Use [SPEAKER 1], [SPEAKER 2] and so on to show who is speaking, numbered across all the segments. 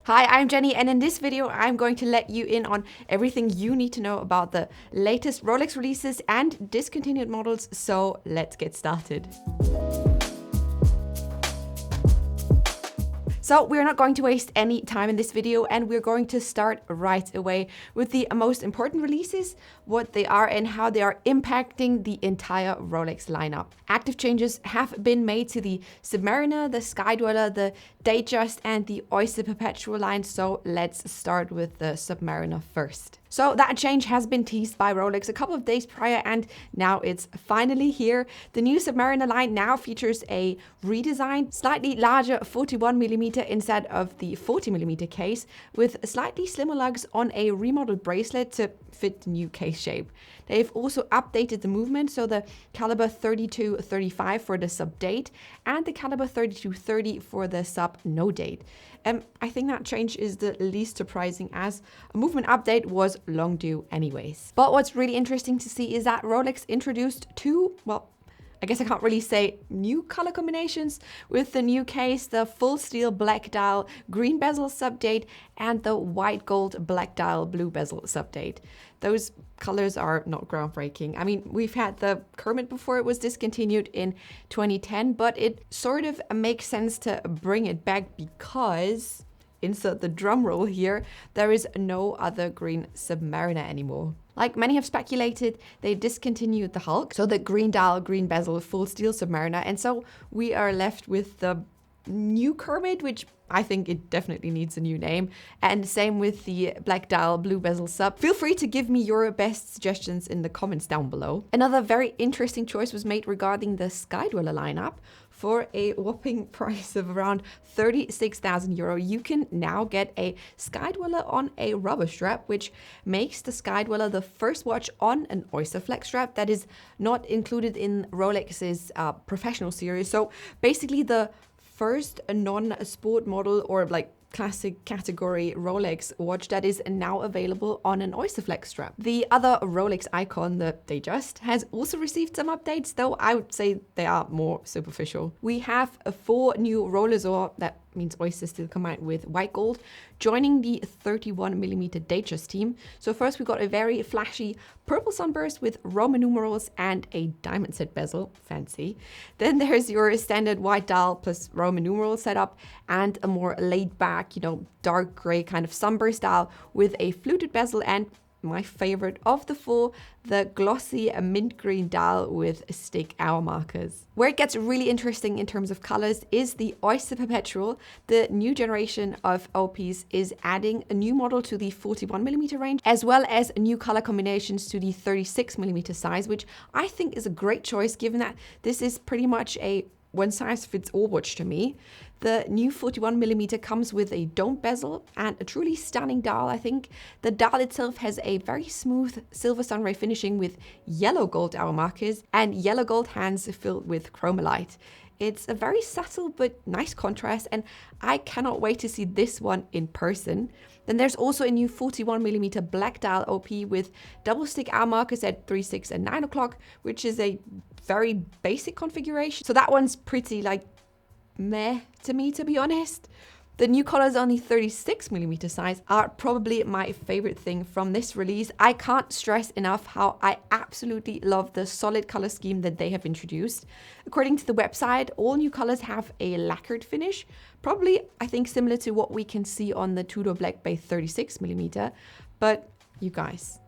[SPEAKER 1] Hi, I'm Jenny, and in this video, I'm going to let you in on everything you need to know about the latest Rolex releases and discontinued models, so let's get started. So we're not going to waste any time in this video, and we're going to start right away with the most important releases, what they are and how they are impacting the entire Rolex lineup. Active changes have been made to the Submariner, the Skydweller, the Datejust and the Oyster Perpetual line, so let's start with the Submariner first. So that change has been teased by Rolex a couple of days prior, and now it's finally here. The new Submariner line now features a redesigned, slightly larger 41mm instead of the 40mm case, with slightly slimmer lugs on a remodeled bracelet to fit the new case shape. They've also updated the movement, so the caliber 32-35 for the sub date and the caliber 32-30 for the sub no date. I think that change is the least surprising, as a movement update was long due anyways. But what's really interesting to see is that Rolex introduced two, well, I guess I can't really say new color combinations with the new case, the full steel black dial green bezel sub-date and the white gold black dial blue bezel sub-date. Those colors are not groundbreaking. I mean, we've had the Kermit before it was discontinued in 2010, but it sort of makes sense to bring it back because, insert the drum roll here, there is no other green Submariner anymore. Like many have speculated, they discontinued the Hulk, so the green dial, green bezel, full steel Submariner, and so we are left with the new Kermit, which I think it definitely needs a new name, and same with the black dial, blue bezel sub. Feel free to give me your best suggestions in the comments down below. Another very interesting choice was made regarding the Skydweller lineup. For a whopping price of around 36,000 euro, you can now get a Skydweller on a rubber strap, which makes the Skydweller the first watch on an Oyster Flex strap that is not included in Rolex's professional series. So basically the first non-sport model or like classic category Rolex watch that is now available on an Oyster Flex strap. The other Rolex icon, the Datejust, has also received some updates, though I would say they are more superficial. We have 4 new rollers, or that means Oyster still combined with white gold, joining the 31mm Datejust team. So first we got a very flashy purple sunburst with Roman numerals and a diamond set bezel, fancy. Then there's your standard white dial plus Roman numeral setup and a more laid back, dark gray kind of sunburst dial with a fluted bezel and my favorite of the 4, the glossy mint green dial with stick hour markers. Where it gets really interesting in terms of colors is the Oyster Perpetual. The new generation of OPs is adding a new model to the 41mm range, as well as new color combinations to the 36mm size, which I think is a great choice given that this is pretty much a one-size-fits-all watch to me. The new 41mm comes with a domed bezel and a truly stunning dial, I think. The dial itself has a very smooth silver sunray finishing with yellow gold hour markers and yellow gold hands filled with chromalite. It's a very subtle but nice contrast, and I cannot wait to see this one in person. Then there's also a new 41mm black dial OP with double stick hour markers at 3, 6 and 9 o'clock, which is a very basic configuration. So that one's pretty meh to me, to be honest. The new colors on the 36mm size are probably my favorite thing from this release. I can't stress enough how I absolutely love the solid color scheme that they have introduced. According to the website, all new colors have a lacquered finish, probably I think similar to what we can see on the Tudor Black Bay 36mm. But you guys,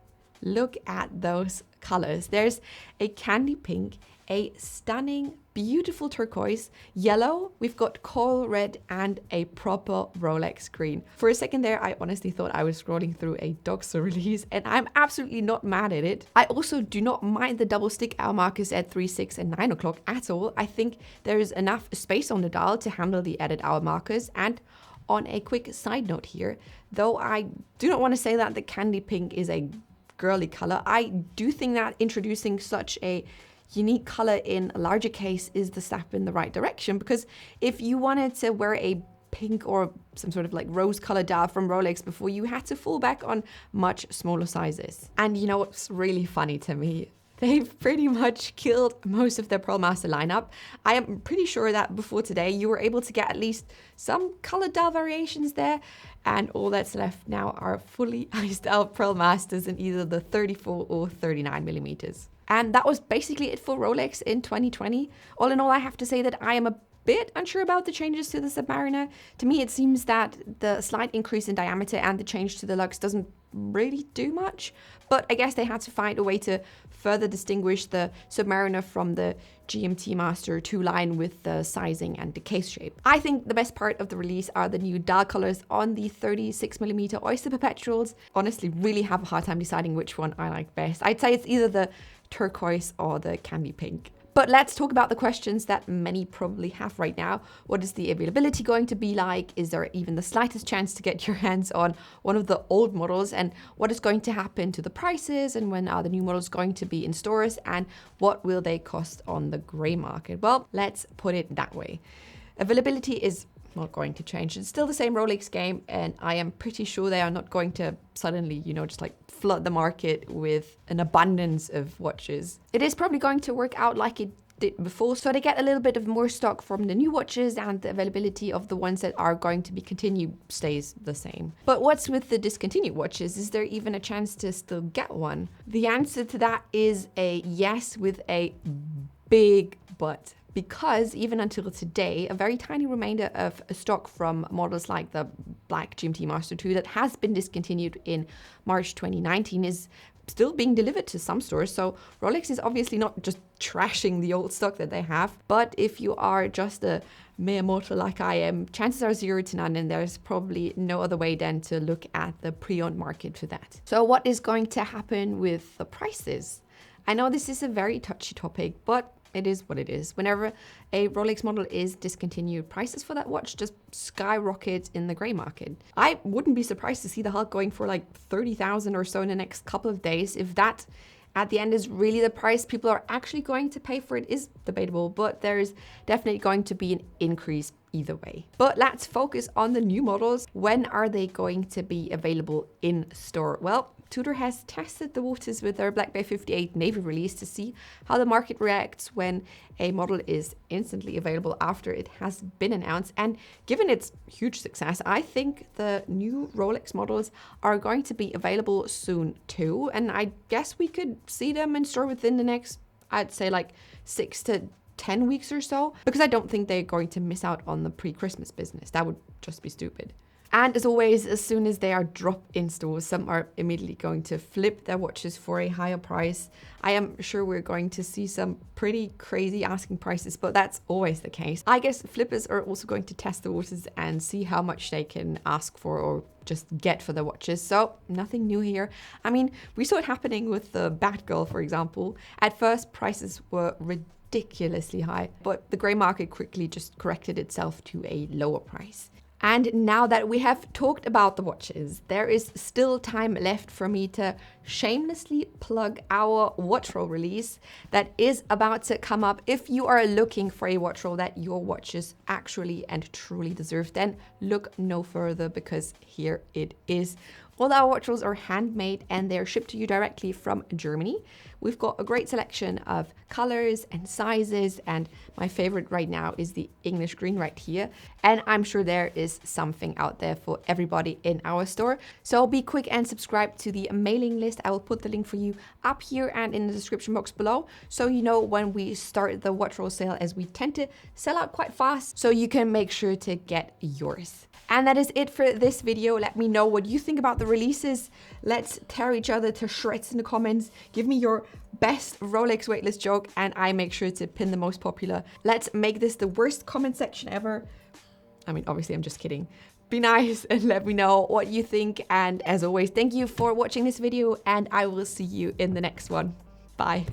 [SPEAKER 1] look at those colors. There's a candy pink, a stunning, beautiful turquoise, yellow, we've got coral red, and a proper Rolex green. For a second there, I honestly thought I was scrolling through a Dogster release, and I'm absolutely not mad at it. I also do not mind the double stick hour markers at 3, 6 and 9 o'clock at all. I think there is enough space on the dial to handle the added hour markers. And on a quick side note here, though I do not want to say that the candy pink is a girly color, I do think that introducing such a unique color in a larger case is the step in the right direction, because if you wanted to wear a pink or some sort of rose colored dial from Rolex before, you had to fall back on much smaller sizes. And you know what's really funny to me? they've pretty much killed most of their Pearl Master lineup. I am pretty sure that before today you were able to get at least some colored dial variations there, and all that's left now are fully iced out Pearl Masters in either the 34 or 39 millimeters. And that was basically it for Rolex in 2020. All in all, I have to say that I am a bit unsure about the changes to the Submariner. To me, it seems that the slight increase in diameter and the change to the lugs doesn't really do much, but I guess they had to find a way to further distinguish the Submariner from the GMT Master 2 line with the sizing and the case shape. I think the best part of the release are the new dial colors on the 36mm Oyster Perpetuals. Honestly, really have a hard time deciding which one I like best. I'd say it's either the turquoise or the candy pink. But let's talk about the questions that many probably have right now. What is the availability going to be like? Is there even the slightest chance to get your hands on one of the old models? And what is going to happen to the prices? And when are the new models going to be in stores? And what will they cost on the gray market? Well, let's put it that way. Availability is not going to change. It's still the same Rolex game, and I am pretty sure they are not going to suddenly, just like flood the market with an abundance of watches. It is probably going to work out like it did before, so they get a little bit of more stock from the new watches, and the availability of the ones that are going to be continued stays the same. But what's with the discontinued watches? Is there even a chance to still get one? The answer to that is a yes with a big but. Because even until today, a very tiny remainder of stock from models like the Black GMT Master 2 that has been discontinued in March 2019 is still being delivered to some stores. So Rolex is obviously not just trashing the old stock that they have. But if you are just a mere mortal like I am, chances are 0 to none, and there's probably no other way than to look at the pre-owned market for that. So what is going to happen with the prices? I know this is a very touchy topic, but it is what it is. Whenever a Rolex model is discontinued, prices for that watch just skyrocket in the gray market. I wouldn't be surprised to see the Hulk going for like 30,000 or so in the next couple of days. If that at the end is really the price people are actually going to pay for it is debatable, but there's definitely going to be an increase either way. But let's focus on the new models. When are they going to be available in store? Well, Tudor has tested the waters with their Black Bay 58 Navy release to see how the market reacts when a model is instantly available after it has been announced. And given its huge success, I think the new Rolex models are going to be available soon too. And I guess we could see them in store within the next, I'd say like 6 to 10 weeks or so, because I don't think they're going to miss out on the pre-Christmas business. That would just be stupid. And as always, as soon as they are dropped in stores, some are immediately going to flip their watches for a higher price. I am sure we're going to see some pretty crazy asking prices, but that's always the case. I guess flippers are also going to test the watches and see how much they can ask for or just get for the watches. So nothing new here. I mean, we saw it happening with the Batgirl, for example. At first, prices were ridiculously high, but the gray market quickly just corrected itself to a lower price. And now that we have talked about the watches, there is still time left for me to shamelessly plug our watch roll release that is about to come up. If you are looking for a watch roll that your watches actually and truly deserve, then look no further, because here it is. All our watch rolls are handmade and they're shipped to you directly from Germany. We've got a great selection of colors and sizes, and my favorite right now is the English green right here. And I'm sure there is something out there for everybody in our store. So be quick and subscribe to the mailing list. I will put the link for you up here and in the description box below, so you know when we start the watch roll sale, as we tend to sell out quite fast, so you can make sure to get yours. And that is it for this video. Let me know what you think about the releases. Let's tear each other to shreds in the comments. Give me your best Rolex weightless joke, and I make sure to pin the most popular. Let's make this the worst comment section ever. I mean, obviously, I'm just kidding. Be nice and let me know what you think. And as always, thank you for watching this video, and I will see you in the next one. Bye.